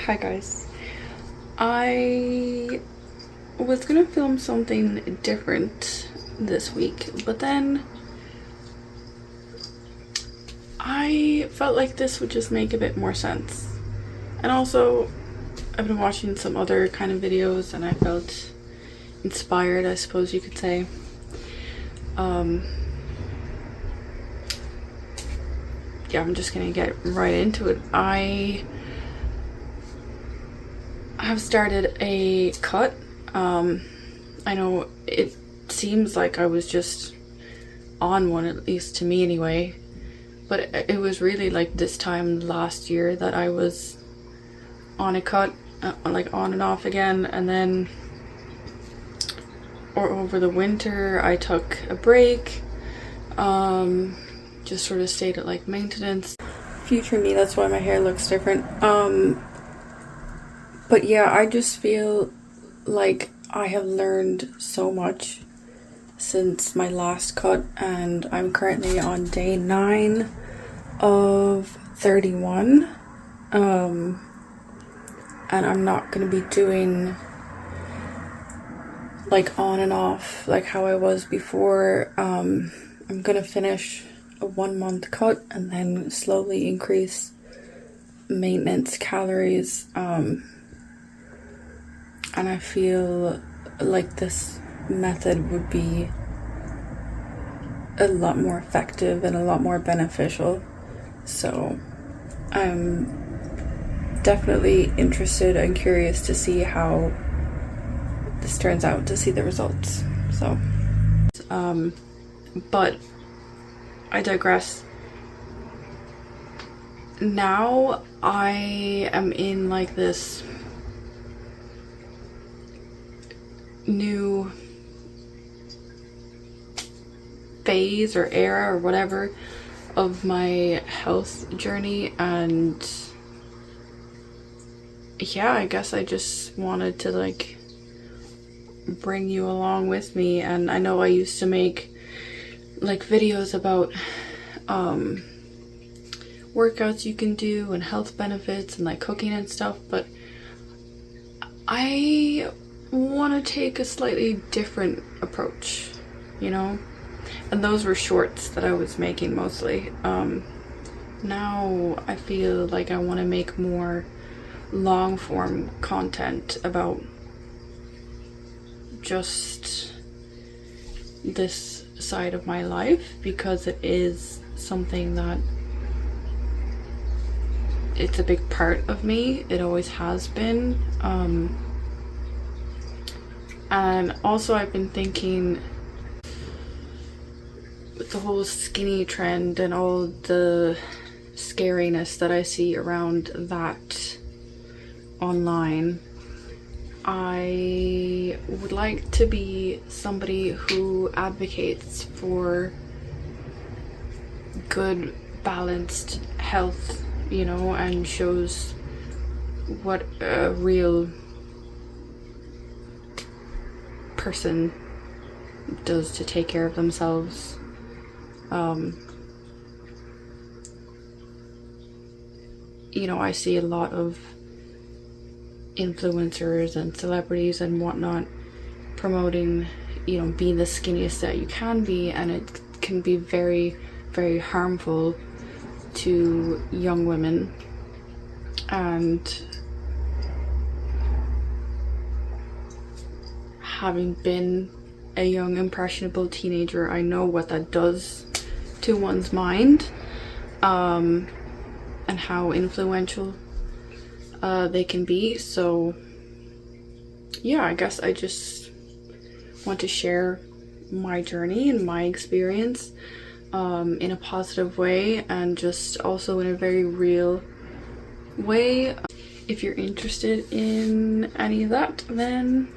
Hi guys. I was gonna film something different this week, but then I felt like this would just make a bit more sense. And also, I've been watching some other kind of videos and I felt inspired, I suppose you could say. Yeah, I'm just gonna get right into it. I have started a cut. I know it seems like I was just on one, at least to me anyway, but it was really like this time last year that I was on a cut, like on and off again, and then or over the winter I took a break, just sort of stayed at like maintenance. Future me, that's why my hair looks different. But yeah, I just feel like I have learned so much since my last cut, and I'm currently on day 9 of 31. And I'm not gonna be doing like on and off like how I was before. I'm gonna finish a 1-month cut and then slowly increase maintenance calories. And I feel like this method would be a lot more effective and a lot more beneficial. So I'm definitely interested and curious to see how this turns out, to see the results. So, but I digress. Now I am in like this new phase or era or whatever of my health journey, and yeah, I guess I just wanted to like bring you along with me. And I know I used to make like videos about workouts you can do and health benefits and like cooking and stuff, but I want to take a slightly different approach, you know? And those were shorts that I was making mostly. Now I feel like I want to make more long form content about just this side of my life, because it is something that it's a big part of me. It always has been. And also I've been thinking with the whole skinny trend and all the scariness that I see around that online, I would like to be somebody who advocates for good, balanced health, you know, and shows what a real person does to take care of themselves. You know, I see a lot of influencers and celebrities and whatnot promoting, you know, being the skinniest that you can be, and it can be very, very harmful to young women. And having been a young impressionable teenager, I know what that does to one's mind, and how influential they can be. So yeah, I guess I just want to share my journey and my experience in a positive way, and just also in a very real way. If you're interested in any of that, then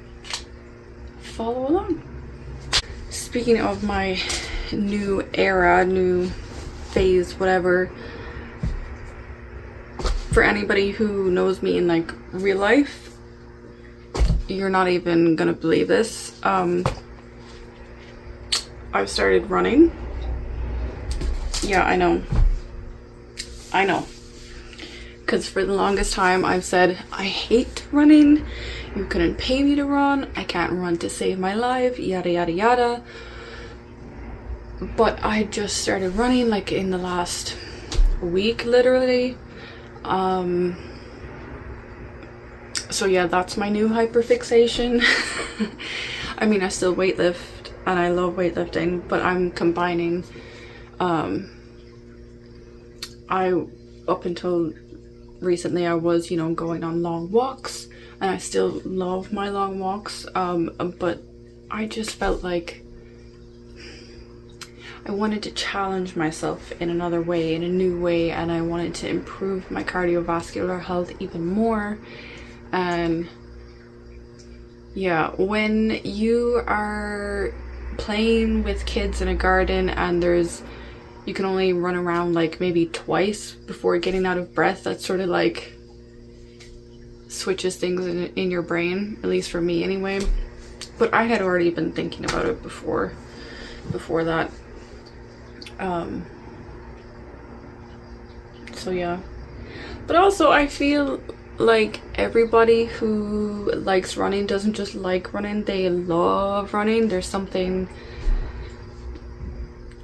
follow along. Speaking of my new era, new phase, whatever, for anybody who knows me in like real life, you're not even gonna believe this. I've started running. Yeah, I know. because for the longest time I've said I hate running, you couldn't pay me to run, I can't run to save my life, yada yada yada. But I just started running like in the last week, literally. So yeah, that's my new hyperfixation. I mean, I still weightlift and I love weightlifting, but I'm combining up until recently I was, you know, going on long walks, and I still love my long walks, but I just felt like I wanted to challenge myself in another way, in a new way, and I wanted to improve my cardiovascular health even more. And yeah, when you are playing with kids in a garden and you can only run around like maybe twice before getting out of breath, that sort of like switches things in your brain, at least for me anyway. But I had already been thinking about it before that. So yeah, but also I feel like everybody who likes running doesn't just like running, they love running. There's something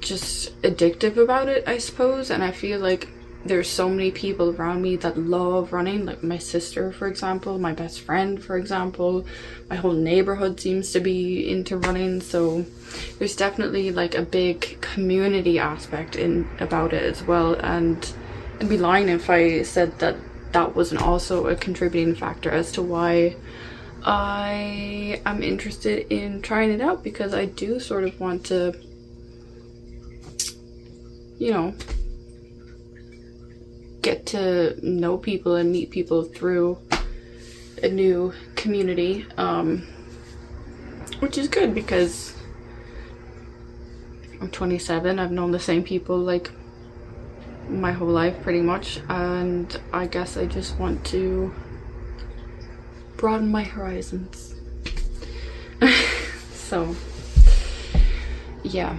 just addictive about it, I suppose. And I feel like there's so many people around me that love running, like my sister, for example, my best friend, for example. My whole neighborhood seems to be into running, so there's definitely like a big community aspect about it as well. And I'd be lying if I said that wasn't also a contributing factor as to why I am interested in trying it out, because I do sort of want to, you know, get to know people and meet people through a new community, which is good because I'm 27. I've known the same people like my whole life pretty much, and I guess I just want to broaden my horizons. So yeah.